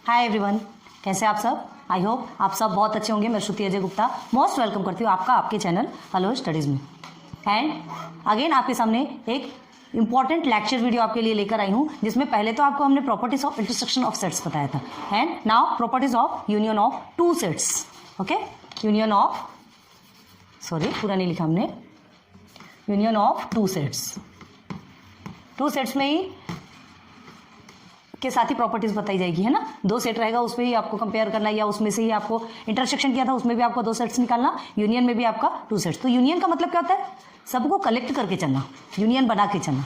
Hi everyone, कैसे आप सब। आई होप आप सब बहुत अच्छे होंगे। मैं श्रुति अजय गुप्ता मोस्ट वेलकम करती हूँ आपका आपके चैनल हेलो स्टडीज़ में। एंड अगेन आपके सामने एक इंपॉर्टेंट लेक्चर वीडियो आपके लिए लेकर आई हूँ, जिसमें पहले तो आपको हमने properties of intersection of sets बताया था and now properties of union of two sets. Okay, union of पूरा नहीं लिखा हमने, union of two sets. To sets में ही के साथ ही प्रॉपर्टीज बताई जाएगी, है ना। दो सेट रहेगा, उसमें ही आपको कंपेयर करना है, या उसमें से ही आपको इंटरसेक्शन किया था उसमें भी आपको दो सेट्स निकालना, यूनियन में भी आपका टू सेट्स। तो यूनियन का मतलब क्या होता है? सबको कलेक्ट करके चलना, यूनियन बना के चलना,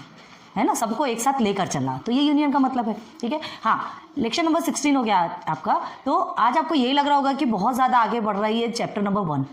है ना, सबको एक साथ लेकर चलना, तो ये यूनियन का मतलब है। ठीक है, हाँ, लेक्चर नंबर 16 हो गया आपका। तो आज आपको यही लग रहा होगा कि बहुत ज़्यादा आगे बढ़ रही है चैप्टर नंबर 1।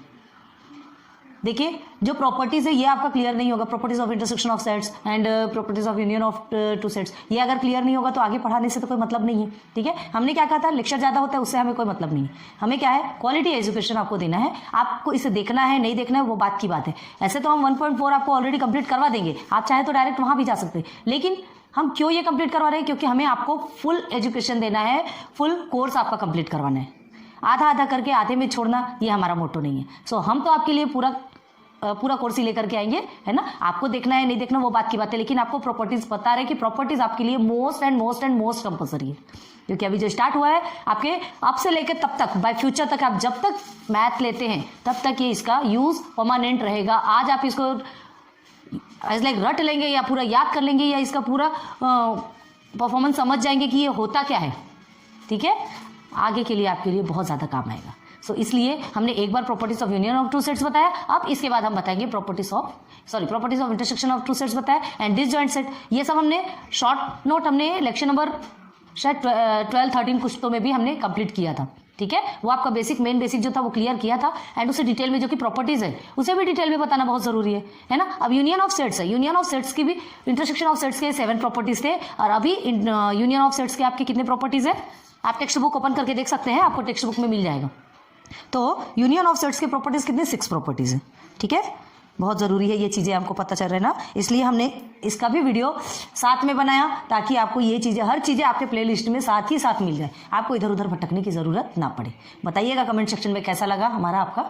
देखिए, जो प्रॉपर्टीज है ये आपका क्लियर नहीं होगा, properties of intersection of sets and properties of union of two sets. ये अगर क्लियर नहीं होगा तो आगे पढ़ाने से तो कोई मतलब नहीं है। ठीक है, हमने क्या कहा था, लेक्चर ज़्यादा होता है उससे हमें कोई मतलब नहीं है। हमें क्या है, क्वालिटी एजुकेशन आपको देना है। आपको इसे देखना है नहीं देखना है वो बात की बात है। ऐसे तो हम 1.4 आपको ऑलरेडी कंप्लीट करवा देंगे, आप चाहे तो डायरेक्ट वहाँ भी जा सकते हैं। लेकिन हम क्यों ये कंप्लीट करवा रहे हैं? क्योंकि हमें आपको फुल एजुकेशन देना है, फुल कोर्स आपका कंप्लीट करवाना है। आधा आधा करके आधे में छोड़ना ये हमारा मोटो नहीं है। सो हम तो आपके लिए पूरा कोर्स ही लेकर के आएंगे, है ना। आपको देखना है नहीं देखना वो बात की बात है, लेकिन आपको प्रॉपर्टीज बता रहे कि प्रॉपर्टीज आपके लिए मोस्ट कंपल्सरी है। क्योंकि अभी जो स्टार्ट हुआ है आपके अब से लेकर तब तक, बाय फ्यूचर तक, आप जब तक मैथ लेते हैं तब तक ये इसका यूज परमानेंट रहेगा। आज आप इसको एज लाइक रट लेंगे या पूरा याद कर लेंगे या इसका पूरा परफॉर्मेंस समझ जाएंगे कि ये होता क्या है। ठीक है, आगे के लिए आपके लिए बहुत ज़्यादा काम आएगा। सो इसलिए हमने एक बार properties of union of two sets बताया, अब इसके बाद हम बताएंगे properties of intersection of two sets बताया एंड डिसजॉइंट सेट। ये सब हमने शॉर्ट नोट हमने लेक्चर नंबर शायद 12-13 कुछ तो में भी हमने कंप्लीट किया था। ठीक है, वो आपका मेन बेसिक जो था वो क्लियर किया था एंड उसे डिटेल में जो कि प्रॉपर्टीज है उसे भी डिटेल में बताना बहुत जरूरी है ना। अब यूनियन ऑफ सेट्स है, यूनियन ऑफ सेट्स की भी इंटरसेक्शन ऑफ सेट्स के 7 प्रॉपर्टीज थे और अभी यूनियन ऑफ सेट्स के आपके कितने प्रॉपर्टीज है आप टेक्स्ट बुक ओपन करके देख सकते हैं, आपको टेक्स्ट बुक में मिल जाएगा। तो यूनियन ऑफ सेट्स के प्रॉपर्टीज कितने 6 प्रॉपर्टीज हैं। ठीक है, बहुत ज़रूरी है ये चीज़ें हमको पता चल रहा है ना, इसलिए हमने इसका भी वीडियो साथ में बनाया ताकि आपको ये चीज़ें हर चीज़ें आपके प्लेलिस्ट में साथ ही साथ मिल जाए, आपको इधर उधर भटकने की ज़रूरत ना पड़े। बताइएगा कमेंट सेक्शन में कैसा लगा हमारा आपका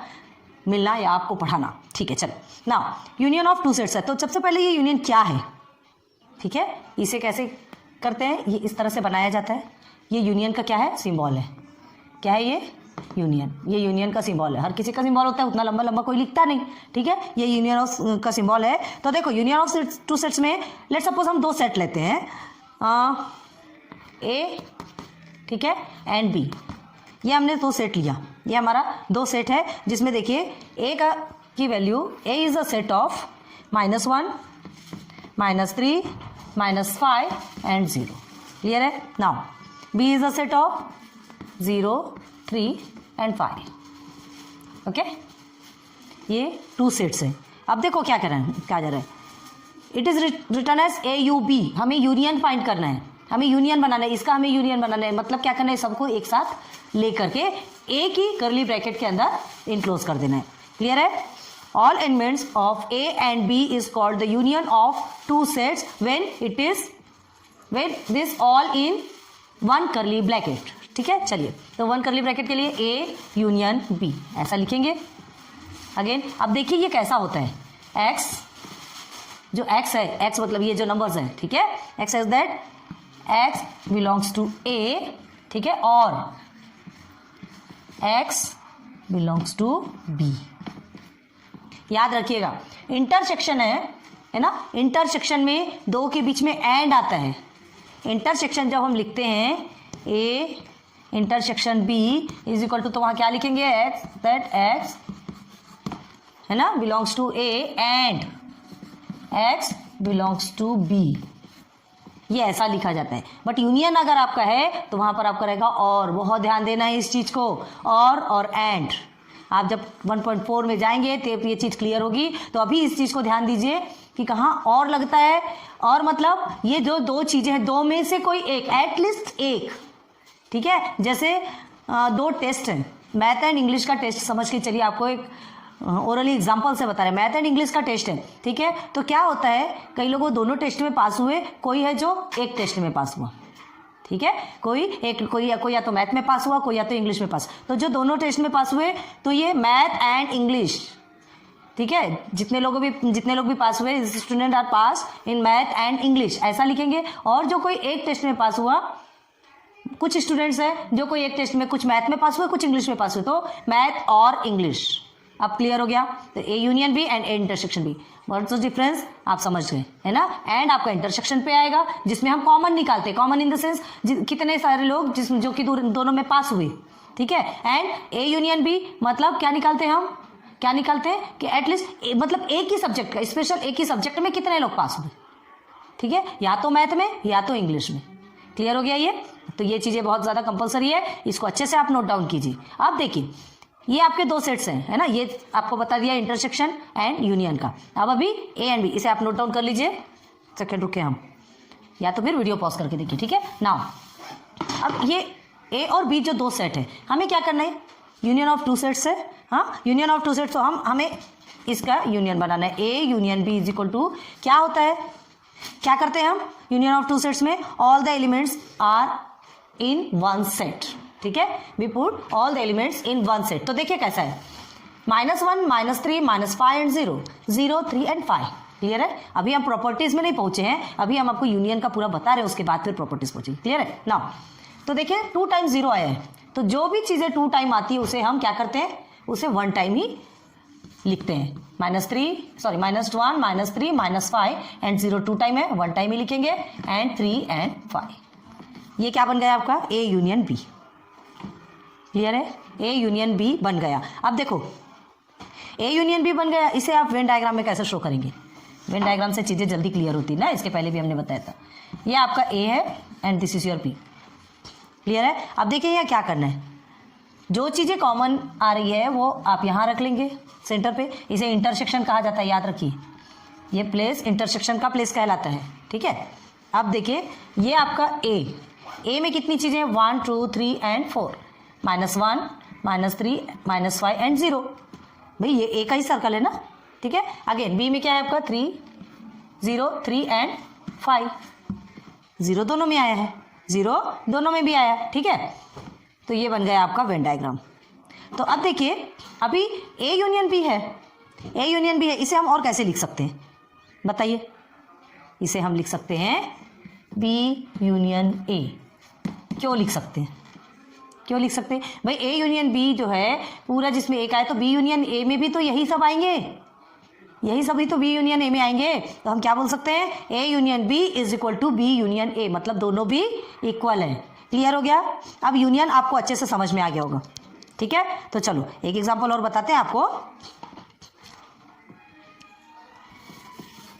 मिलना या आपको पढ़ाना। ठीक है, चलो ना, यूनियन ऑफ टू सेट्स है। तो सबसे पहले ये यूनियन क्या है, ठीक है, इसे कैसे करते हैं, ये इस तरह से बनाया जाता है। ये यूनियन का क्या है, सिंबल है। क्या है ये यूनियन, ये यूनियन का सिंबल है। हर किसी का सिंबल होता है, उतना लंबा लंबा कोई लिखता नहीं। ठीक है, ये यूनियन ऑफ का सिंबल है। तो देखो, यूनियन ऑफ टू सेट्स में लेट सपोज हम दो सेट लेते हैं, ए, ठीक है, एंड बी। ये हमने दो सेट लिया, ये हमारा दो सेट है, जिसमें देखिए ए की value, A is a set of -1, -3, -5 and 0। Clear है। Now B is a set of 0, 3 and 5। Okay, ये टू सेट्स हैं। अब देखो क्या जा रहा है, it is written as AUB। हमें यूनियन फाइंड करना है, हमें यूनियन बनाना है, इसका हमें यूनियन बनाना है। मतलब क्या करना है, सबको एक साथ लेकर के ए की कर्ली ब्रैकेट के अंदर इनक्लोज कर देना है। क्लियर है। All elements of A and B is called the union of two sets when this all in one curly bracket। ठीक है, चलिए, तो 1 कर्ली ब्रैकेट के लिए A यूनियन B ऐसा लिखेंगे। अगेन अब देखिए ये कैसा होता है, X जो X है, X मतलब ये जो नंबर्स है, ठीक है, X is that X belongs to A, ठीक है, और X बिलोंग्स टू B। याद रखिएगा, इंटरसेक्शन है ना, इंटरसेक्शन में दो के बीच में एंड आता है। इंटरसेक्शन जब हम लिखते हैं A intersection B is equal to, तो वहाँ क्या लिखेंगे, X दैट X है ना belongs to A and X belongs to B। ये ऐसा लिखा जाता है। बट यूनियन अगर आपका है तो वहाँ पर आपका रहेगा और, बहुत ध्यान देना है इस चीज़ को, और एंड। आप जब 1.4 में जाएंगे तो ये चीज़ क्लियर होगी। तो अभी इस चीज़ को ध्यान दीजिए कि कहाँ और लगता है, और मतलब ये जो दो चीज़ें हैं, दो में से कोई एक, एटलीस्ट एक। ठीक है, जैसे 2 टेस्ट हैं, मैथ एंड इंग्लिश का टेस्ट समझ के चलिए, आपको एक ओरली एग्जांपल से बता रहे हैं। मैथ एंड इंग्लिश का टेस्ट है, ठीक है, तो क्या होता है, कई लोग दोनों टेस्ट में पास हुए, कोई है जो एक टेस्ट में पास हुआ। ठीक है, कोई या तो मैथ में पास हुआ, कोई या तो इंग्लिश में पास। तो जो दोनों टेस्ट में पास हुए तो ये मैथ एंड इंग्लिश, ठीक है, जितने लोग भी पास हुए, student are pass in math and English, ऐसा लिखेंगे। और जो कोई एक टेस्ट में पास हुआ, कुछ स्टूडेंट्स हैं जो कोई एक टेस्ट में कुछ मैथ में पास हुए, कुछ इंग्लिश में पास हुए, तो मैथ और इंग्लिश। अब क्लियर हो गया? तो A union B and A intersection B, what's the difference आप समझ गए, है ना। एंड आपका इंटरसेक्शन पे आएगा जिसमें हम कॉमन निकालते हैं, कॉमन इन द सेंस कितने सारे लोग जो कि दोनों में पास हुए, ठीक है। एंड ए यूनियन बी मतलब क्या निकालते हैं हम, क्या निकालते हैं कि एटलीस्ट मतलब एक ही सब्जेक्ट का, स्पेशल एक ही सब्जेक्ट में कितने लोग पास हुए, ठीक है, या तो मैथ में या तो इंग्लिश में। क्लियर हो गया ये? तो ये चीजें बहुत ज्यादा कंपलसरी है, इसको अच्छे से आप नोट डाउन कीजिए। अब देखिए ये आपके दो सेट्स हैं, है ना, ये आपको बता दिया इंटरसेक्शन एंड यूनियन का। अब अभी ए एंड बी, इसे आप नोट डाउन कर लीजिए। सेकंड रुके हम, या तो फिर वीडियो पॉज करके देखिए, ठीक है। नाउ अब ये ए और बी जो दो सेट है, हमें क्या करना है, यूनियन ऑफ टू सेट्स है। हाँ, यूनियन ऑफ टू सेट्स, तो हमें इसका यूनियन बनाना है। A union B is equal to क्या होता है, क्या करते हैं हम यूनियन ऑफ टू सेट्स में, all the elements are in one set, ठीक है, we put all the elements in one set. तो देखिए कैसा है, -1, -3, -5 एंड 0, 0, 3 एंड 5। क्लियर है? अभी हम प्रॉपर्टीज में नहीं पहुंचे हैं, अभी हम आपको यूनियन का पूरा बता रहे हैं, उसके बाद फिर प्रॉपर्टीज पहुंचे। क्लियर है? नाउ तो देखिए 2 टाइम्स 0 आया है, तो जो भी चीजें 2 टाइम आती है उसे हम क्या करते हैं, उसे 1 टाइम ही लिखते हैं। -1, -3, -5 एंड 0 2 टाइम है, 1 टाइम ही लिखेंगे, एंड 3 एंड 5। ये क्या बन गया आपका, ए यूनियन बी। क्लियर है? ए यूनियन बी बन गया। अब देखो ए यूनियन बी बन गया, इसे आप वेन डायग्राम में कैसे शो करेंगे, वेन डायग्राम से चीजें जल्दी क्लियर होती है ना, इसके पहले भी हमने बताया था। ये आपका ए है and this is your B. Clear है? अब देखिए यहाँ क्या करना है, जो चीजें कॉमन आ रही है वो आप यहाँ रख लेंगे सेंटर पे, इसे इंटरसेक्शन कहा जाता है, याद रखिए, ये प्लेस इंटरसेक्शन का प्लेस कहलाता है, ठीक है। अब देखिए ये आपका ए में कितनी चीजें, 1, 2, 3 एंड 4, -1, -3, -5 एंड 0। भाई ये ए का ही सर्कल है ना, ठीक है। अगेन बी में क्या है आपका, 3, 0, 3 एंड 5, 0 दोनों में आया है, 0 दोनों में भी आया, ठीक है। तो ये बन गया आपका वेन डायग्राम। तो अब देखिए अभी ए यूनियन बी है, ए यूनियन बी है, इसे हम और कैसे लिख सकते हैं बताइए। इसे हम लिख सकते हैं बी यूनियन ए। क्यों लिख सकते हैं, क्यों लिख सकते हैं भाई, ए यूनियन बी जो है पूरा जिसमें एक आए, तो बी यूनियन ए में भी तो यही सब आएंगे, यही सभी तो बी यूनियन ए में आएंगे। तो हम क्या बोल सकते हैं, A union B is equal to B union A, मतलब दोनों भी इक्वल है। क्लियर हो गया? अब यूनियन आपको अच्छे से समझ में आ गया होगा, ठीक है। तो चलो एक एग्जांपल और बताते हैं आपको।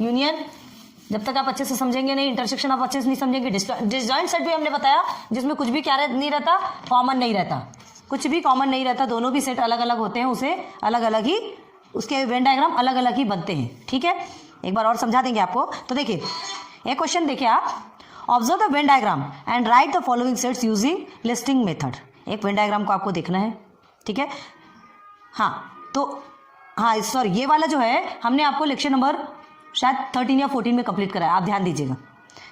यूनियन जब तक आप अच्छे से समझेंगे नहीं, इंटरसेक्शन आप अच्छे से नहीं समझेंगे। डिसजॉइंट सेट भी हमने बताया जिसमें कुछ भी क्या नहीं रहता, कॉमन नहीं रहता, कुछ भी कॉमन नहीं रहता, दोनों भी सेट अलग अलग होते हैं, उसे अलग अलग ही उसके वेन डायग्राम अलग अलग ही बनते हैं, ठीक है। एक बार और समझा देंगे आपको। तो देखिए एक क्वेश्चन देखिए आप, observe the Venn diagram and right the following sets using listing method. एक वेन डायग्राम को आपको देखना है, ठीक है। हाँ तो हाँ सॉरी, ये वाला जो है हमने आपको लेक्चर नंबर शायद 13 या 14 में कंप्लीट कराया, आप ध्यान दीजिएगा,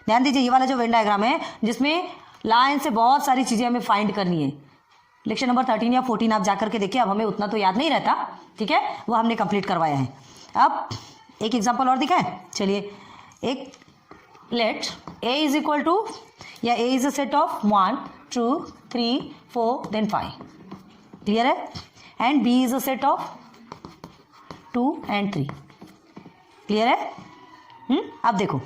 ध्यान दीजिए। ये वाला जो वेन डायग्राम है जिसमें लाइन से बहुत सारी चीज़ें हमें फाइंड करनी है, लेक्चर नंबर 13 या 14 आप जाकर के देखिए। अब हमें उतना तो याद नहीं रहता, ठीक है, वो हमने कंप्लीट करवाया है। अब एक एग्जांपल और दिखाएं, चलिए। एक let A is equal to, या A is a set of 1, 2, 3, 4 then 5। Clear है? And B is a set of 2 and 3। Clear है? अब देखो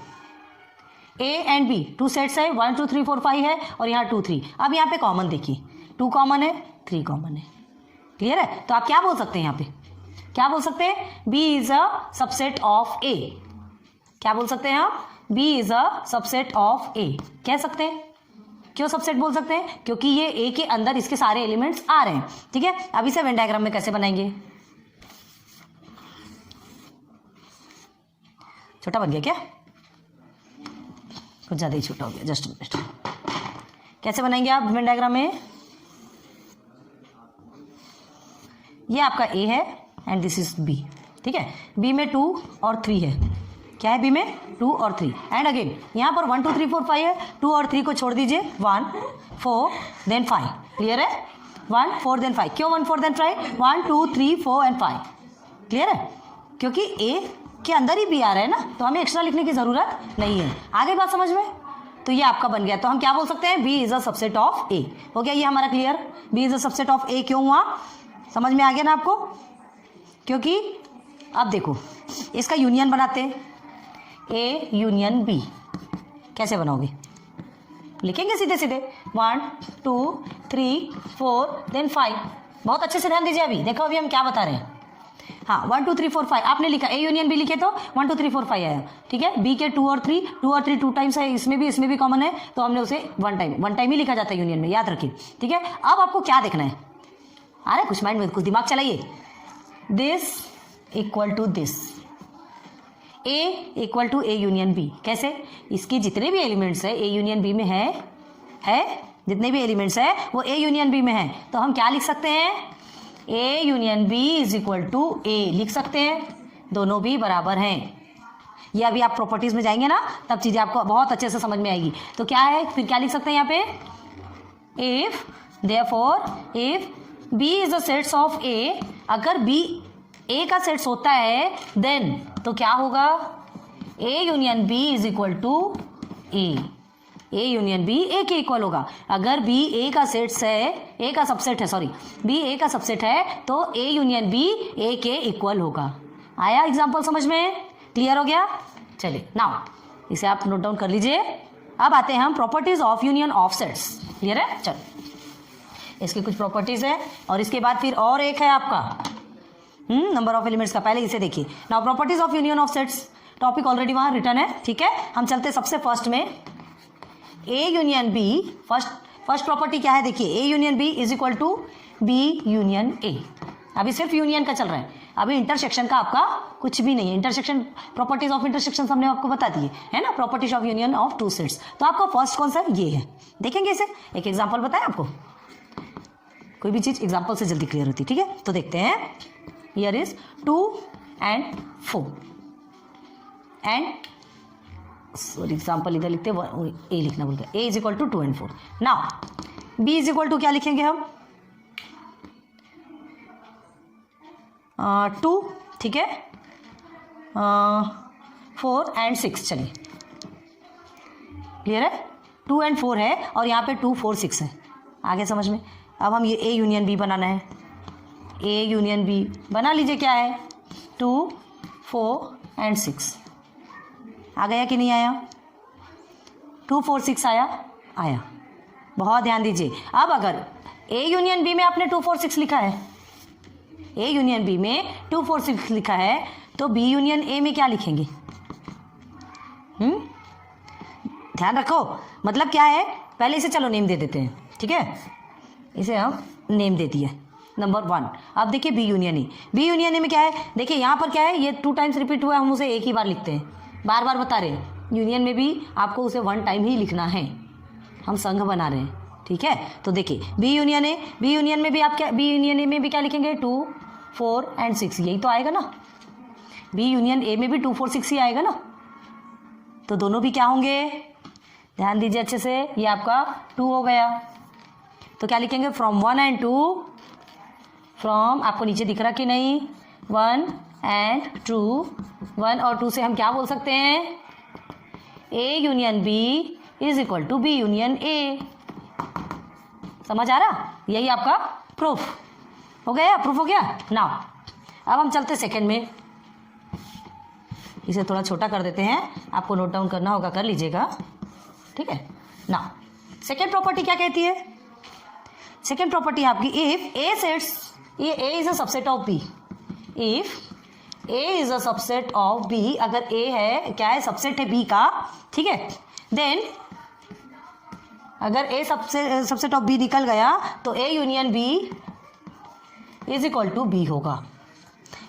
ए एंड बी 2 सेट्स है, 1, 2, 3, 4, 5 है, और यहाँ 2, 3। अब यहाँ पे कॉमन देखिए, 2 कॉमन है, 3 कॉमन है। क्लियर है? तो आप क्या बोल सकते हैं यहाँ पे, क्या बोल सकते हैं, B is a subset of A. क्या बोल सकते हैं आप, B is a subset of A कह सकते हैं। क्यों सबसेट बोल सकते हैं, क्योंकि ये ए के अंदर इसके सारे एलिमेंट्स आ रहे हैं, ठीक है। अब इसे वेन डायग्राम में कैसे बनाएंगे, छोटा बन गया क्या, कुछ ज़्यादा ही छोटा हो गया, जस्ट मिनट। कैसे बनाएंगे आप वेन डायग्राम में, ये आपका ए है एंड दिस इज बी, ठीक है। बी में 2 और 3 है, क्या है बी में 2 और 3 एंड अगेन यहाँ पर 1 2 3 4 5 है, 2 और 3 को छोड़ दीजिए, 1 4 देन 5, क्लियर है, 1 4 देन 5, क्यों 1 4 देन 5, 1 2 3 4 एंड 5, क्लियर है, क्योंकि ए के अंदर ही बी आ रहा है ना, तो हमें एक्स्ट्रा लिखने की ज़रूरत नहीं है। आगे बात समझ में, तो ये आपका बन गया। तो हम क्या बोल सकते हैं, B is a subset of A. हो गया ये हमारा clear, B is a subset of A क्यों हुआ, समझ में आ गया ना आपको, क्योंकि अब देखो इसका यूनियन बनाते हैं, ए यूनियन बी, कैसे बनाओगे, लिखेंगे सीधे सीधे 1 2 3 4 देन 5, बहुत अच्छे से ध्यान दीजिए, अभी देखो अभी हम क्या बता रहे हैं। हाँ 1 2 3 4 5 आपने लिखा, ए यूनियन बी लिखे तो 1 2 3 4 5 आया, ठीक है, बी के 2 और 3 2 टाइम्स है, इसमें भी कॉमन है, तो हमने उसे वन टाइम ही लिखा जाता है यूनियन में, याद रखिए, ठीक है। अब आपको क्या देखना है, अरे कुछ माइंड में कुछ दिमाग चलाइए, this equal to this, A equal to A union B, कैसे, इसकी जितने भी एलिमेंट्स है ए यूनियन बी में है जितने भी एलिमेंट्स है वो ए यूनियन बी में है, तो हम क्या लिख सकते हैं, A union B is equal to A लिख सकते हैं, दोनों भी बराबर हैं। ये अभी आप प्रॉपर्टीज में जाएंगे ना तब चीज़ें आपको बहुत अच्छे से समझ में आएगी। तो क्या है, फिर क्या लिख सकते हैं यहाँ पे, if therefore if B is the sets of A, अगर बी ए का सेट्स होता है देन तो क्या होगा, A union B is equal to A union B A के इक्वल होगा। अगर बी ए का सेट्स है, ए का सबसेट है, सॉरी बी ए का सबसेट है तो ए यूनियन बी ए के इक्वल होगा। आया एग्जाम्पल समझ में, क्लियर हो गया, चलिए नाउ इसे आप नोट डाउन कर लीजिए। अब आते हैं हम properties of union of sets, clear है, चलो इसकी कुछ प्रॉपर्टीज है और इसके बाद फिर और एक है आपका नंबर ऑफ एलिमेंट्स का, पहले इसे देखिए। Now properties of union of sets, topic already वहां रिटर्न है, ठीक है। हम चलते सबसे फर्स्ट में, A union B, first property क्या है देखिए, A union B is equal to B union A. अभी सिर्फ यूनियन का चल रहा है, अभी इंटरसेक्शन का आपका कुछ भी नहीं है। इंटरसेक्शन, प्रॉपर्टीज ऑफ इंटरसेक्शन हमने आपको बता दिए है ना, properties of union of two sets. तो आपका फर्स्ट कौन सा ये है, देखेंगे इसे, एक एग्जाम्पल बताएं आपको, कोई भी चीज एग्जाम्पल से जल्दी क्लियर होती है, ठीक है। तो देखते हैं, here is 2 and 4 and sorry example इधर लिखते हैं, ए लिखना भूल गया, A is equal to 2 and 4। Now B is equal to क्या लिखेंगे हम, 2, ठीक है, 4 and 6, चलिए क्लियर है, 2 and 4 है और यहाँ पे 2 4 6 है, आगे समझ में। अब हम ये ए यूनियन बी बनाना है, ए यूनियन बी बना लीजिए, क्या है 2 4 and 6, आ गया कि नहीं आया, 2 4 6 आया, बहुत ध्यान दीजिए। अब अगर ए यूनियन बी में आपने 2 4 6 लिखा है, ए यूनियन बी में 2 4 6 लिखा है, तो बी यूनियन ए में क्या लिखेंगे, ध्यान रखो, मतलब क्या है, पहले इसे चलो नेम दे देते हैं, ठीक है, इसे हम नेम दे दिए नंबर 1। अब देखिए B union A, B union A में क्या है, देखिए यहाँ पर क्या है, ये 2 टाइम्स रिपीट हुआ है, हम उसे एक ही बार लिखते हैं, बार बार बता रहे हैं, यूनियन में भी आपको उसे 1 टाइम ही लिखना है, हम संघ बना रहे हैं, ठीक है। तो देखिए B union A, B union में भी आप क्या, बी यूनियन ए में भी क्या लिखेंगे, 2 4 and 6, यही तो आएगा ना, बी यूनियन ए में भी 2 4 6 ही आएगा ना, तो दोनों भी क्या होंगे, ध्यान दीजिए अच्छे से, ये आपका 2 हो गया, तो क्या लिखेंगे, फ्रॉम 1 and 2, फ्रॉम आपको नीचे दिख रहा कि नहीं, 1 and 2, 1 और 2 से हम क्या बोल सकते हैं, A union B is equal to B union A, समझ आ रहा, यही आपका प्रूफ हो गया, प्रूफ हो गया। नाउ अब हम चलते सेकंड में, इसे थोड़ा छोटा कर देते हैं, आपको नोट डाउन करना होगा कर लीजिएगा, ठीक है। नाउ सेकंड प्रॉपर्टी क्या कहती है, सेकंड प्रॉपर्टी आपकी, इफ ए सेट्स, ये A is a subset of B, if A is a subset of B, अगर ए है क्या है, सबसेट है बी का, ठीक है, देन अगर ए सबसेट ऑफ बी निकल गया तो A union B is equal to B होगा।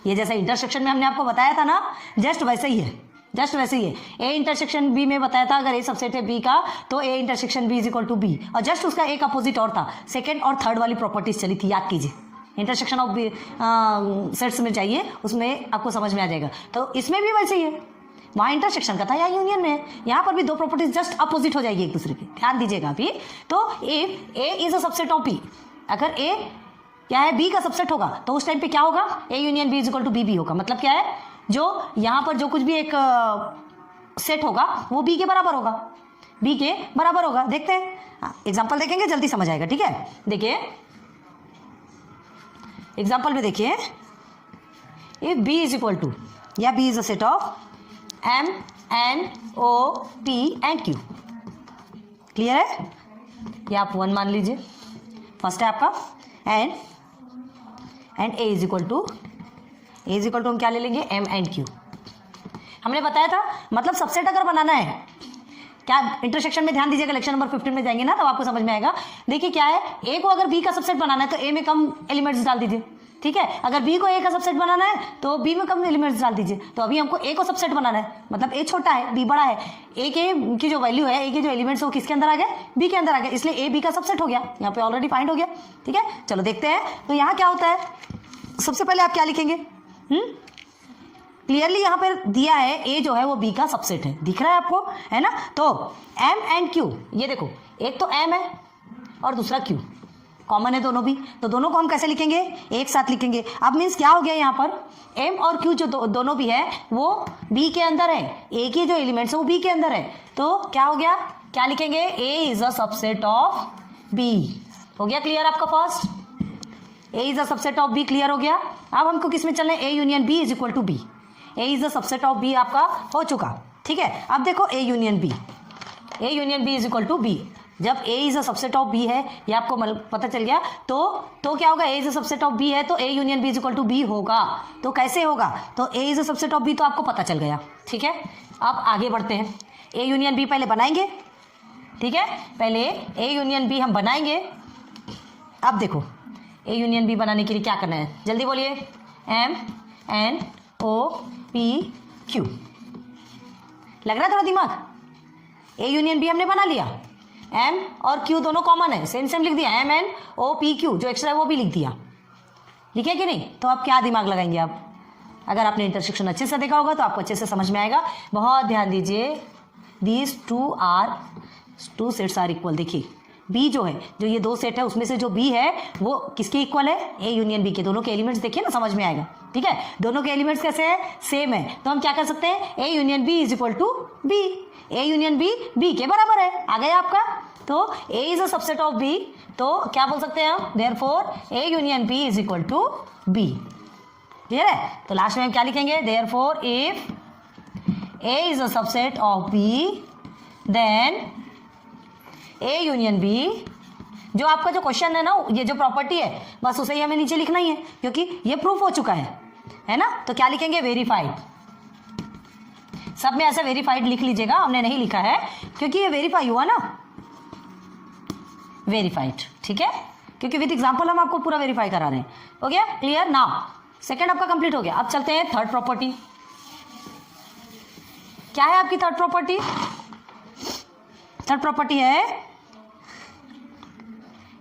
ये जैसा इंटरसेक्शन में हमने आपको बताया था ना, जस्ट वैसे ही है, जस्ट वैसे ही है। ए इंटरसेक्शन बी में बताया था, अगर ए सबसेट है बी का तो A intersection B is equal to B, और जस्ट उसका एक अपोजिट और था, सेकेंड और थर्ड वाली प्रॉपर्टीज चली थी, याद कीजिए, इंटरसेक्शन ऑफ सेट्स में चाहिए, उसमें आपको समझ में आ जाएगा। तो इसमें भी वैसे ही है, वहाँ इंटरसेक्शन का था, यहाँ यूनियन में है। यहाँ पर भी दो प्रॉपर्टीज जस्ट अपोजिट हो जाएगी एक दूसरे की, ध्यान दीजिएगा अभी। तो if A is a subset of B, अगर ए क्या है बी का सबसेट होगा तो उस टाइम पे क्या होगा, A union B is equal to B भी होगा। मतलब क्या है, जो यहाँ पर जो कुछ भी एक सेट होगा वो बी के बराबर होगा, बी के बराबर होगा। देखते हैं एग्जाम्पल देखेंगे, जल्दी समझ आएगा, ठीक है। देखिए एग्जाम्पल में देखिए, if B is equal to, या B is a set of M N O P and Q, clear है। ये आप 1 मान लीजिए, फर्स्ट है आपका and A is equal to हम क्या ले लेंगे, एम एंड क्यू। हमने बताया था मतलब सबसेट अगर बनाना है, क्या इंटरसेक्शन में ध्यान दीजिएगा, लेक्चर नंबर 15 में जाएंगे ना तो आपको समझ में आएगा। देखिए क्या है, ए को अगर बी का सबसेट बनाना है तो ए में कम एलिमेंट्स डाल दीजिए, ठीक है। अगर बी को ए का सबसेट बनाना है तो बी में कम एलिमेंट्स डाल दीजिए। तो अभी हमको ए को सबसेट बनाना है, मतलब ए छोटा है बी बड़ा है, ए के की जो वैल्यू है, ए के जो एलिमेंट्स है वो किसके अंदर आ गए, बी के अंदर आ गए, इसलिए ए बी का सबसेट हो गया, यहाँ पे ऑलरेडी फाइंड हो गया, ठीक है। चलो देखते हैं तो यहाँ क्या होता है। सबसे पहले आप क्या लिखेंगे, क्लियरली यहाँ पर दिया है ए जो है वो बी का सबसेट है, दिख रहा है आपको, है ना। तो एम एंड क्यू, ये देखो एक तो एम है और दूसरा क्यू, कॉमन है दोनों भी, तो दोनों को हम कैसे लिखेंगे, एक साथ लिखेंगे। अब मीन्स क्या हो गया, यहाँ पर एम और क्यू जो दोनों भी है वो बी के अंदर है, ए के जो एलिमेंट्स है वो बी के अंदर है, तो क्या हो गया, क्या लिखेंगे, A is a subset of B. हो गया क्लियर आपका first, A is a subset of B, clear हो गया। अब हमको किस में चलना है, A union B is equal to B, A is the subset of B आपका हो चुका, ठीक है। अब देखो A union B is equal to B, जब A is a subset of B है ये आपको पता चल गया, तो क्या होगा, A is a subset of B है तो A union B is equal to B होगा। तो कैसे होगा, तो A is a subset of B तो आपको पता चल गया, ठीक है। अब आगे बढ़ते हैं, ए यूनियन बी पहले बनाएंगे, ठीक है, पहले ए यूनियन बी हम बनाएंगे। अब देखो ए यूनियन बी बनाने के लिए क्या करना है, जल्दी बोलिए, M N O P Q, लग रहा है थोड़ा दिमाग। ए यूनियन बी हमने बना लिया, एम और क्यू दोनों कॉमन है, सेम सेम लिख दिया, M N O P Q, जो एक्स्ट्रा है वो भी लिख दिया, लिखे कि नहीं। तो अब क्या दिमाग लगाएंगे आप, अगर आपने इंटरसेक्शन अच्छे से देखा होगा तो आपको अच्छे से समझ में आएगा। बहुत ध्यान दीजिए, these two sets are equal. देखिए बी जो है, जो ये दो सेट है उसमें से जो बी है वो किसके इक्वल है, ए यूनियन बी के। दोनों के एलिमेंट्स देखिए ना, समझ में आएगा, ठीक है। दोनों के एलिमेंट्स कैसे हैं, सेम है, तो हम क्या कर सकते हैं, A union B is equal to B, A union B B के बराबर है, आ गया आपका। तो A is a subset of B, तो क्या बोल सकते हैं हम, therefore A union B is equal to B, clear है। तो लास्ट में हम क्या लिखेंगे, therefore if A is a subset of B then A union B, जो आपका जो क्वेश्चन है ना, ये जो प्रॉपर्टी है बस उसे ही हमें नीचे लिखना ही है, क्योंकि ये प्रूफ हो चुका है ना। तो क्या लिखेंगे, वेरीफाइड, सब में ऐसा वेरीफाइड लिख लीजिएगा, हमने नहीं लिखा है क्योंकि ये वेरीफाई हुआ ना, वेरीफाइड, ठीक है, क्योंकि विद एग्जांपल हम आपको पूरा वेरीफाई करा रहे हैं। हो गया क्लियर, नाउ सेकंड आपका कंप्लीट हो गया। अब चलते हैं थर्ड प्रॉपर्टी। क्या है आपकी थर्ड प्रॉपर्टी, थर्ड प्रॉपर्टी है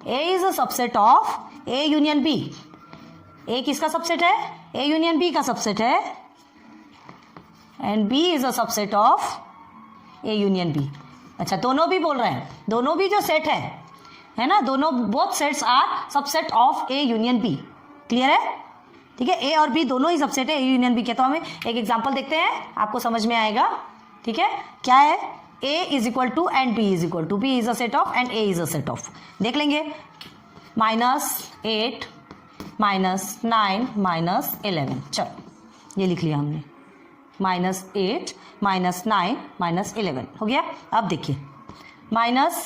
A is a subset of A union B। A किसका सबसेट है, A यूनियन B का सबसेट है, and B is a subset of A union B। अच्छा, दोनों भी बोल रहे हैं, दोनों भी जो सेट है ना, दोनों both sets are subset of A union B, clear है, ठीक है। A और B दोनों ही सबसेट है A यूनियन B के। तो हमें एक एग्जांपल देखते हैं, आपको समझ में आएगा, ठीक है। क्या है, A is equal to and B is equal to, B is a set of and A is a set of. देख लेंगे, -8 -9 -11, चलो ये लिख लिया हमने, -8 -9 -11 हो गया। अब देखिए माइनस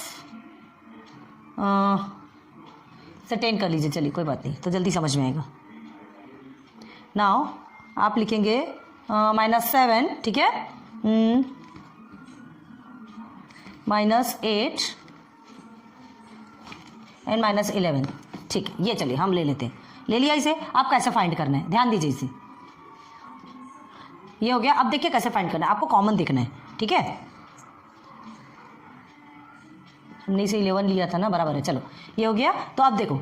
से 10 कर लीजिए, चलिए कोई बात नहीं, तो जल्दी समझ में आएगा। नाउ आप लिखेंगे -7, ठीक है, -8 एंड -11, ठीक है। ये चलिए हम ले लेते हैं, ले लिया इसे। आप कैसे फाइंड करना है, ध्यान दीजिए इसे, ये हो गया। अब देखिए कैसे फाइंड करना है, आपको कॉमन देखना है, ठीक है। हमने इसे 11 लिया था ना, बराबर है, चलो ये हो गया। तो अब देखो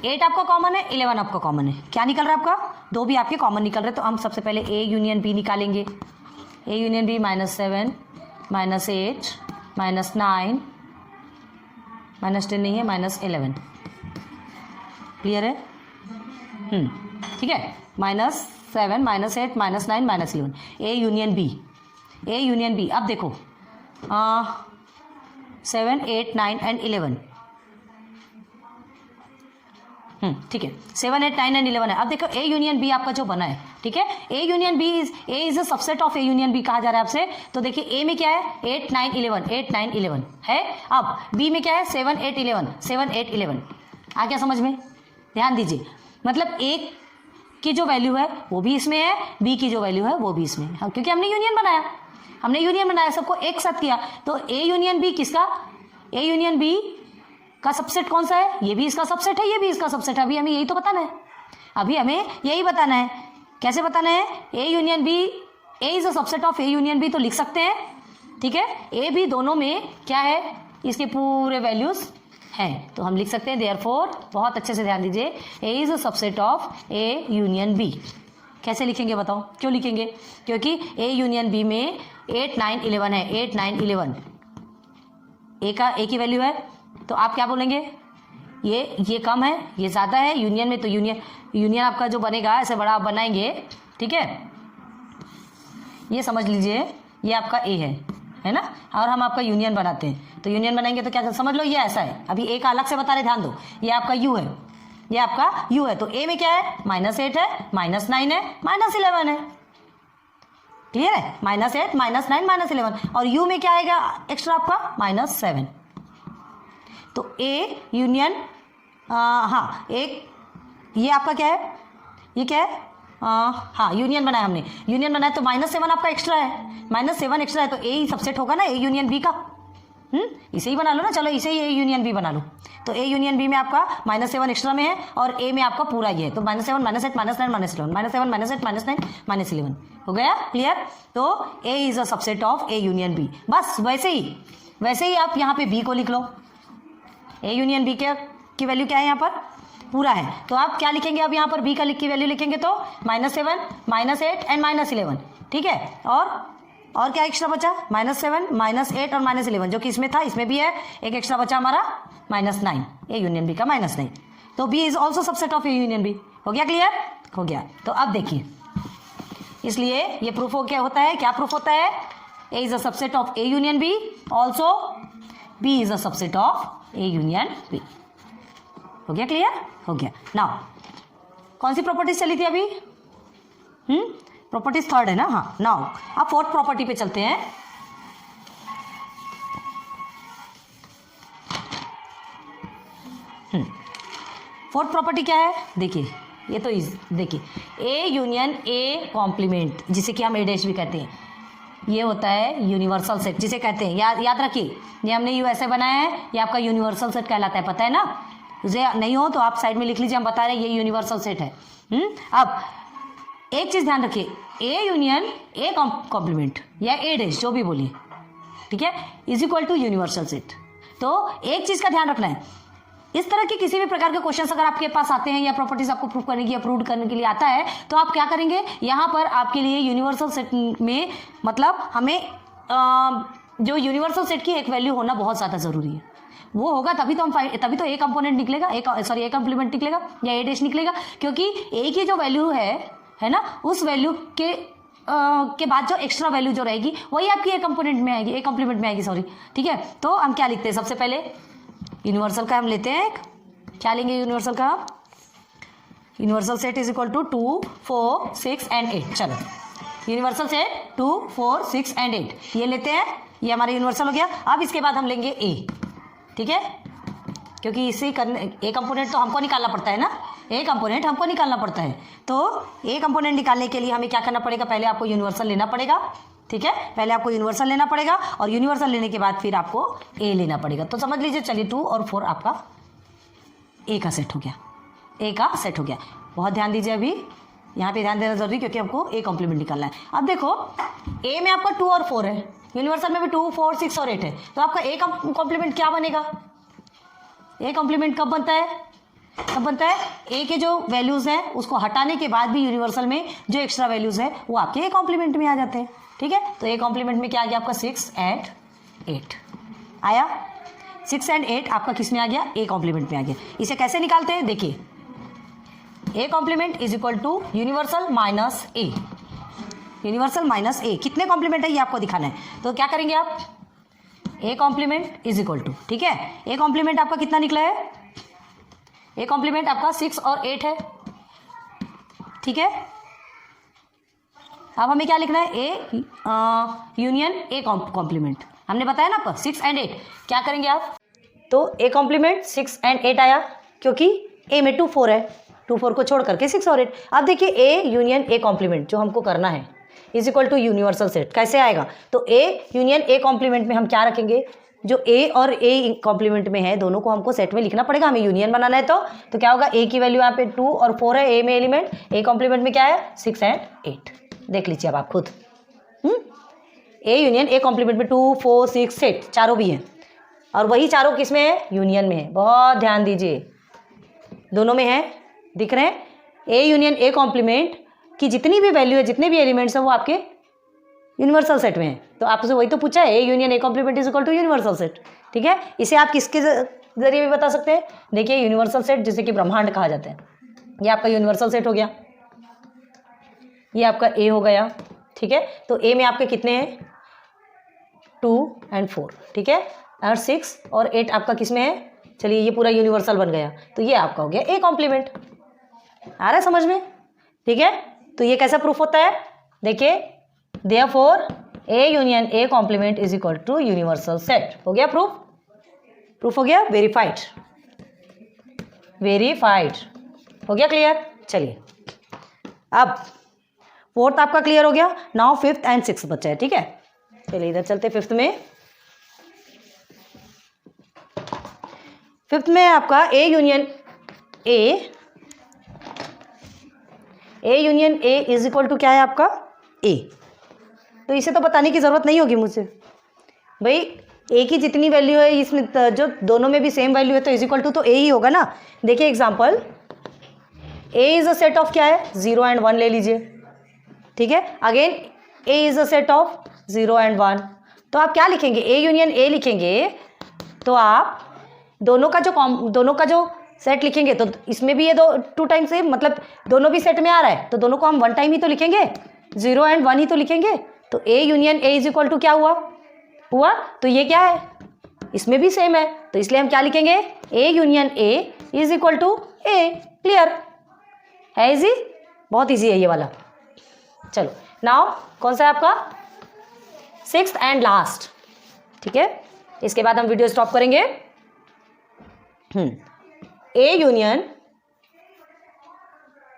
8 आपका कॉमन है, 11 आपका कॉमन है, क्या निकल रहा है आपका, दो भी आपके कॉमन निकल रहे हैं। तो हम सबसे पहले A यूनियन B निकालेंगे, ए यूनियन बी -7 -8 -9 -10 नहीं है, -11। क्लियर है? ठीक है, -7 -8 -9 -11 A union B. A union B, अब देखो 7 8 9 एंड 11। ठीक है, 7 8 9 एंड 11 है। अब देखो ए यूनियन बी आपका जो बना है, ठीक है, A union B is a subset of A union B कहा जा रहा है आपसे। तो देखिए ए में क्या है 8 9 11 8 9 11 है। अब बी में क्या है 7 8 11 7 8 11। आ गया समझ में? ध्यान दीजिए, मतलब ए की जो वैल्यू है वो भी इसमें है, बी की जो वैल्यू है वो भी इसमें है, क्योंकि हमने यूनियन बनाया, सबको एक साथ किया। तो ए यूनियन बी किसका, ए यूनियन बी का सबसेट कौन सा है? ये भी इसका सबसेट है, ये भी इसका सबसेट है। अभी हमें यही तो बताना है, अभी हमें यही बताना है। कैसे बताना है? A union B, A is a subset of A union B, तो लिख सकते हैं, ठीक है। ए बी दोनों में क्या है, इसके पूरे वैल्यूज हैं, तो हम लिख सकते हैं देयरफॉर, बहुत अच्छे से ध्यान दीजिए, A is a subset of A union B. कैसे लिखेंगे बताओ? क्यों लिखेंगे? क्योंकि ए यूनियन बी में 8 9 11 है, 8 9 11 ए की वैल्यू है। तो आप क्या बोलेंगे, ये कम है, ये ज़्यादा है। यूनियन में तो यूनियन आपका जो बनेगा ऐसे बड़ा आप बनाएंगे, ठीक है। ये समझ लीजिए ये आपका ए है ना, और हम आपका यूनियन बनाते हैं। तो यूनियन बनाएंगे तो क्या समझ लो, ये ऐसा है। अभी ए का अलग से बता रहे, ध्यान दो, ये आपका यू है, ये आपका यू है। तो ए में क्या है -8 है, -9 है, -11 है। क्लियर है? -8 -9 -11। और यू में क्या आएगा एक्स्ट्रा आपका -7। तो ए यूनियन हाँ, एक ये आपका क्या है, ये क्या है, हाँ यूनियन बनाया हमने, यूनियन बनाया तो -7 आपका एक्स्ट्रा है, -7 एक्स्ट्रा है, तो ए ही सबसेट होगा ना ए यूनियन बी का। इसे ही बना लो ना, चलो इसे ही ए यूनियन बी बना लो। तो ए यूनियन बी में आपका -7 एक्स्ट्रा में है, और ए में आपका पूरा ये है। तो -7 -8 -9 -11 -7 -8 -9 -11 हो गया। क्लियर? तो A is a subset of A union B. बस वैसे ही आप यहाँ पे बी को लिख लो। ए यूनियन बी की वैल्यू क्या है यहाँ पर, पूरा है। तो आप क्या लिखेंगे, अब यहाँ पर बी का की वैल्यू लिखेंगे तो -7 -8 एंड -11, ठीक है। और क्या एक्स्ट्रा बचा, -7 -8 और -11, जो कि इसमें था, इसमें भी है। एक एक्स्ट्रा बचा हमारा -9, ए यूनियन बी का -9। तो B is also subset of A union B. हो गया? क्लियर हो गया। तो अब देखिए, इसलिए ये प्रूफ हो क्या होता है, क्या प्रूफ होता है, A is a subset of A union B, also B is a subset of A union B. हो गया? क्लियर हो गया। नाउ कौन सी प्रॉपर्टीज चली थी अभी? प्रॉपर्टीज थर्ड है ना, हाँ। नाउ अब फोर्थ प्रॉपर्टी पे चलते हैं। फोर्थ प्रॉपर्टी क्या है, देखिए, ये तो देखिए, ए यूनियन ए कॉम्प्लीमेंट, जिसे कि हम ए डैश भी कहते हैं, ये होता है यूनिवर्सल सेट, जिसे कहते हैं, याद रखिए, ये हमने यू ऐसे बनाया है, ये आपका यूनिवर्सल सेट कहलाता है, पता है ना। मुझे नहीं हो तो आप साइड में लिख लीजिए, हम बता रहे हैं ये यूनिवर्सल सेट है। अब एक चीज ध्यान रखिए, ए यूनियन ए कॉम्प्लीमेंट या ए डैश जो भी बोलिए, ठीक है, is equal to universal set. तो एक चीज का ध्यान रखना है, इस तरह के किसी भी प्रकार के क्वेश्चंस अगर आपके पास आते हैं या प्रॉपर्टीज आपको प्रूव करने की या प्रूव करने के लिए आता है, तो आप क्या करेंगे, यहाँ पर आपके लिए यूनिवर्सल सेट में, मतलब हमें जो यूनिवर्सल सेट की एक वैल्यू होना बहुत ज़्यादा ज़रूरी है। वो होगा तभी तो तभी तो ए कंपोनेंट निकलेगा, ए कॉम्प्लीमेंट निकलेगा या ए डैश निकलेगा, क्योंकि ए की जो वैल्यू है ना, उस वैल्यू के बाद जो एक्स्ट्रा वैल्यू जो रहेगी वही आपकी ए कंपोनेंट में आएगी, ए कॉम्प्लीमेंट में आएगी, सॉरी, ठीक है। तो हम क्या लिखते हैं, सबसे पहले यूनिवर्सल का हम लेते हैं, क्या लेंगे यूनिवर्सल का, universal set is equal to 2 4 6 and 8। चलो यूनिवर्सल सेट 2 4 6 एंड 8 ये लेते हैं, ये हमारा यूनिवर्सल हो गया। अब इसके बाद हम लेंगे ए, ठीक है, क्योंकि इसे करने ए कंपोनेंट तो हमको निकालना पड़ता है ना, ए कंपोनेंट हमको निकालना पड़ता है। तो ए कंपोनेंट निकालने के लिए हमें क्या करना पड़ेगा, पहले आपको यूनिवर्सल लेना पड़ेगा, ठीक है, पहले आपको यूनिवर्सल लेना पड़ेगा, और यूनिवर्सल लेने के बाद फिर आपको ए लेना पड़ेगा। तो समझ लीजिए, चलिए 2 और 4 आपका ए का सेट हो गया, ए का सेट हो गया। बहुत ध्यान दीजिए, अभी यहाँ पे ध्यान देना जरूरी, क्योंकि आपको ए कॉम्प्लीमेंट निकालना है। अब देखो, ए में आपका 2 और 4 है, यूनिवर्सल में भी 2 4 6 और 8 है, तो आपका ए कॉम्प्लीमेंट क्या बनेगा, ए कॉम्प्लीमेंट कब बनता है, ए के जो वैल्यूज हैं उसको हटाने के बाद भी यूनिवर्सल में जो एक्स्ट्रा वैल्यूज है वो आपके ए कॉम्प्लीमेंट में आ जाते हैं, ठीक ठीक है। तो ए कॉम्प्लीमेंट में क्या आ गया आपका 6 एंड 8 आया। 6 एंड 8 आपका किस में आ गया, ए कॉम्प्लीमेंट में आ गया। इसे कैसे निकालते हैं देखिए, A complement is equal to universal minus A, universal minus A. कितने कॉम्प्लीमेंट है ये आपको दिखाना है, तो क्या करेंगे आप, A complement is equal to, ठीक है, ए कॉम्प्लीमेंट आपका कितना निकला है, ए कॉम्प्लीमेंट आपका 6 और 8 है, ठीक है। अब हमें क्या लिखना है, ए यूनियन ए कॉम्प्लीमेंट, हमने बताया ना आपको 6 एंड 8। क्या करेंगे आप, तो ए कॉम्प्लीमेंट 6 एंड 8 आया, क्योंकि ए में 2 4 है, 2 4 को छोड़ करके 6 और 8। अब देखिए ए यूनियन ए कॉम्प्लीमेंट जो हमको करना है is equal to universal set, कैसे आएगा, तो ए यूनियन ए कॉम्प्लीमेंट में हम क्या रखेंगे, जो ए और ए कॉम्प्लीमेंट में है दोनों को हमको सेट में लिखना पड़ेगा, हमें यूनियन बनाना है। तो क्या होगा, ए की वैल्यू यहाँ पे 2 और 4 है, ए में एलिमेंट, ए कॉम्प्लीमेंट में क्या है 6 एंड 8, देख लीजिए अब आप खुद। ए यूनियन ए कॉम्प्लीमेंट में 2 4 6 8 चारों भी हैं, और वही चारों किस में है, यूनियन में है। बहुत ध्यान दीजिए, दोनों में है, दिख रहे हैं। ए यूनियन ए कॉम्प्लीमेंट की जितनी भी वैल्यू है, जितने भी एलिमेंट्स हैं वो आपके यूनिवर्सल सेट में है। तो आपसे वही तो पूछा है, A union A complement is equal to universal set, ठीक है। इसे आप किसके जरिए भी बता सकते हैं, देखिए यूनिवर्सल सेट जिसे कि ब्रह्मांड कहा जाता है, ये आपका यूनिवर्सल सेट हो गया, ये आपका ए हो गया, ठीक है। तो ए में आपके कितने हैं, 2 एंड 4, ठीक है, और 6 और 8 आपका किस में है, चलिए ये पूरा यूनिवर्सल बन गया, तो ये आपका हो गया ए कॉम्प्लीमेंट। आ रहा है समझ में, ठीक है। तो ये कैसा प्रूफ होता है, देखिए therefore A union A complement is equal to universal set, हो गया प्रूफ, प्रूफ हो गया, वेरीफाइड, वेरीफाइड हो गया, क्लियर। चलिए अब 4th आपका क्लियर हो गया, नाउ 5th एंड 6th बचा है, ठीक है। चलिए इधर चलते 5th में। 5th में आपका A union A is equal to क्या है आपका, ए। तो इसे तो बताने की ज़रूरत नहीं होगी मुझसे, भाई ए की जितनी वैल्यू है इसमें, जो दोनों में भी सेम वैल्यू है तो इज इक्वल टू तो ए ही होगा ना। देखिए example, A is a set of क्या है, 0 एंड 1 ले लीजिए, ठीक है। Again A is a set of 0 and 1, तो आप क्या लिखेंगे, ए यूनियन ए लिखेंगे, तो आप दोनों का जो सेट लिखेंगे, तो इसमें भी ये 2 टाइम से, मतलब दोनों भी सेट में आ रहा है, तो दोनों को हम 1 टाइम ही तो लिखेंगे, 0 एंड 1 ही तो लिखेंगे। तो A union A is equal to क्या हुआ, तो ये क्या है, इसमें भी सेम है, तो इसलिए हम क्या लिखेंगे, A union A is equal to A. Clear है, इजी, बहुत इजी है ये वाला। चलो नाउ कौन सा है आपका, 6th एंड लास्ट, ठीक है। इसके बाद हम वीडियो स्टॉप करेंगे। ए यूनियन,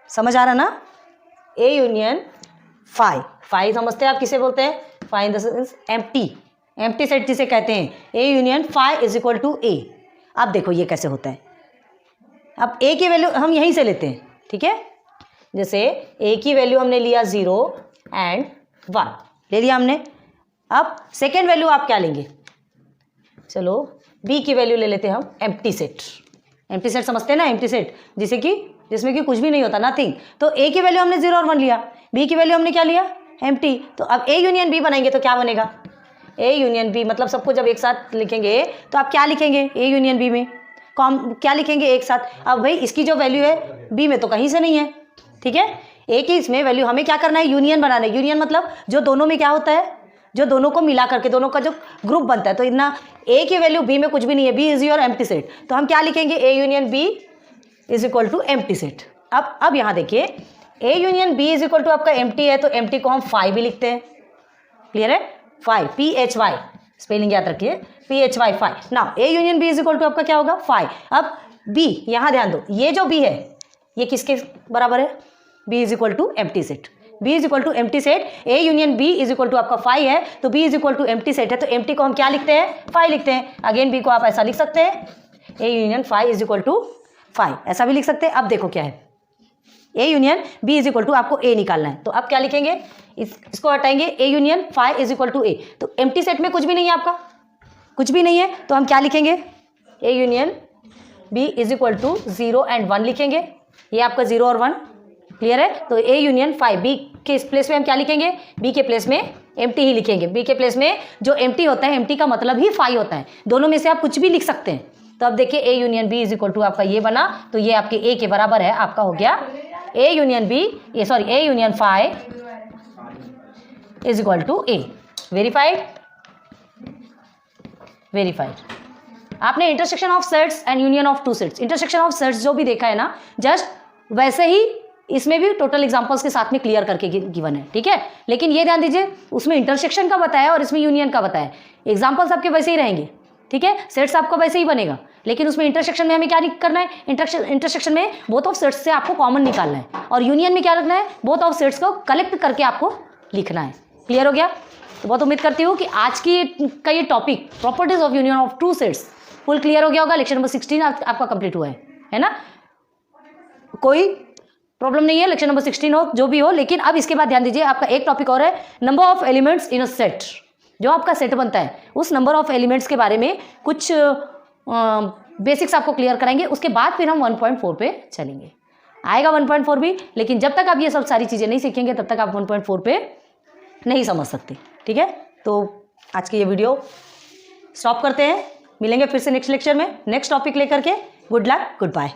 समझ आ रहा ना, ए यूनियन फाई समझते हैं आप किसे बोलते हैं, phi in the sense empty set जिसे कहते हैं, A union phi is equal to A. अब देखो ये कैसे होता है, अब ए की वैल्यू हम यहीं से लेते हैं, ठीक है। जैसे ए की वैल्यू हमने लिया 0 एंड 1 ले लिया हमने। अब सेकेंड वैल्यू आप क्या लेंगे, चलो बी की वैल्यू ले लेते हैं हम, एम्प्टी सेट समझते हैं ना, एम्प्टी सेट जिसमें कि कुछ भी नहीं होता, नथिंग। तो ए की वैल्यू हमने 0 और 1 लिया, बी की वैल्यू हमने क्या लिया, एम्प्टी। तो अब ए यूनियन बी बनाएंगे तो क्या बनेगा, ए यूनियन बी, मतलब सबको जब एक साथ लिखेंगे तो आप क्या लिखेंगे, ए यूनियन बी में क्या लिखेंगे एक साथ। अब भाई इसकी जो वैल्यू है बी में तो कहीं से नहीं है, ठीक है। ए की इसमें वैल्यू हमें क्या करना है, यूनियन बनाना है। यूनियन मतलब जो दोनों में क्या होता है, जो दोनों को मिला करके दोनों का जो ग्रुप बनता है। तो इतना ए की वैल्यू बी में कुछ भी नहीं है, B is your empty set, तो हम क्या लिखेंगे, A union B is equal to empty set. अब यहाँ देखिए, A union B is equal to आपका एम्प्टी है, तो एम्प्टी को हम फाई भी लिखते हैं, क्लियर है, फाई, PHY, स्पेलिंग याद रखिए, PHY phi. Now A union B is equal to आपका क्या होगा, फाई। अब बी, यहाँ ध्यान दो, ये जो बी है ये किसके बराबर है, B is equal to empty set, B is equal to empty set. A union B is equal to आपका फाई है, तो B is equal to empty set है, तो एम्प्टी को हम क्या लिखते हैं, फाई लिखते हैं। अगेन बी को आप ऐसा लिख सकते हैं, A union phi is equal to phi, ऐसा भी लिख सकते हैं। अब देखो क्या है, A union B is equal to आपको ए निकालना है, तो आप क्या लिखेंगे, इसको हटाएंगे, A union phi is equal to A. तो एम्प्टी सेट में कुछ भी नहीं है, आपका कुछ भी नहीं है, तो हम क्या लिखेंगे, A union B is equal to 0 and 1 लिखेंगे, ये आपका 0 और 1, क्लियर है। तो ए यूनियन फाई, बी के प्लेस में हम क्या लिखेंगे, बी के प्लेस में एम्प्टी ही लिखेंगे। बी के प्लेस में जो एम्प्टी होता है, एम्प्टी का मतलब ही फाई होता है। दोनों में से आप कुछ भी लिख सकते हैं। तो अब देखिए A union B is equal to आपका ये बना, तो ये आपके ए के बराबर है, आपका हो गया ए यूनियन बी, ये sorry A union phi is equal to A. Verified, verified. आपने intersection of sets and union of two sets, intersection of sets जो भी देखा है ना, जस्ट वैसे ही इसमें भी टोटल एग्जांपल्स के साथ में क्लियर करके गिवन है, ठीक है। लेकिन ये ध्यान दीजिए, उसमें इंटरसेक्शन का बताया और इसमें यूनियन का बताया। एग्जांपल्स आपके वैसे ही रहेंगे, ठीक है, सेट्स आपका वैसे ही बनेगा, लेकिन उसमें इंटरसेक्शन में हमें क्या करना है, इंटरसेक्शन में बोथ ऑफ सेट्स से आपको कॉमन निकालना है, और यूनियन में क्या रखना है, बोथ ऑफ सेट्स को कलेक्ट करके आपको लिखना है। क्लियर हो गया? तो बहुत उम्मीद करती हूँ कि आज की का ये topic properties of union of two sets full clear हो गया होगा। लेक्चर नंबर 16 आपका कंप्लीट हुआ है ना। कोई प्रॉब्लम नहीं है, लेक्चर नंबर 16 हो जो भी हो। लेकिन अब इसके बाद ध्यान दीजिए, आपका एक टॉपिक और है, number of elements in a set. जो आपका सेट बनता है उस नंबर ऑफ एलिमेंट्स के बारे में कुछ बेसिक्स आपको क्लियर कराएंगे। उसके बाद फिर हम 1.4 पे चलेंगे। आएगा 1.4 भी, लेकिन जब तक आप ये सब सारी चीज़ें नहीं सीखेंगे तब तक आप 1.4 पे नहीं समझ सकते, ठीक है। तो आज की ये वीडियो स्टॉप करते हैं, मिलेंगे फिर से नेक्स्ट लेक्चर में नेक्स्ट टॉपिक लेकर के। Good luck, good bye.